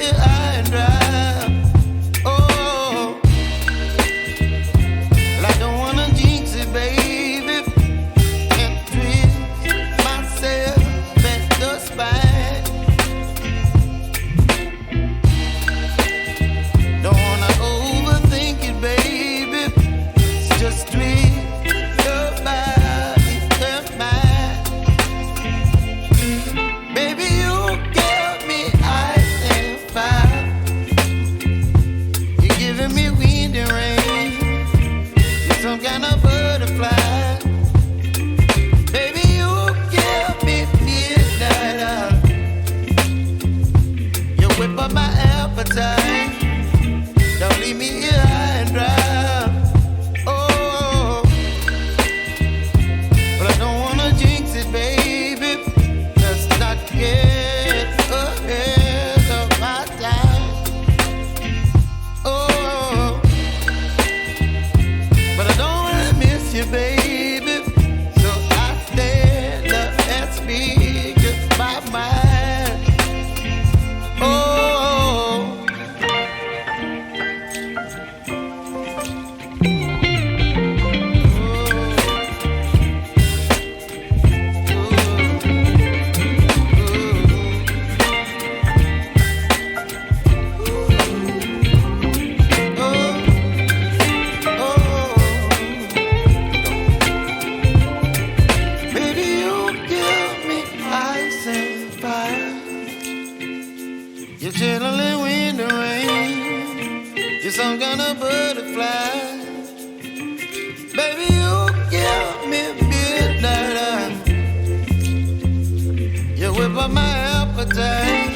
here high and dry. Oh, well, I don't wanna jinx it, baby, and twist myself at the spine. Don't wanna overthink it, baby. It's just twist your body and mine. Baby, you give me ice and fire. You're giving me wind and rain. You're some kind of butterfly. Baby, you give me midnight hour. You whip up my appetite. Don't leave me here high and dry. Oh, but I don't wanna jinx it, baby. Let's not get ahead of my time. Oh, but I don't wanna miss you, baby. So I stand up and speak my mind. Oh. Baby, you give me ice and fire. You're chilling wind and rain. You're some kind of butterfly. Baby, you give me midnight hour. You whip up my appetite.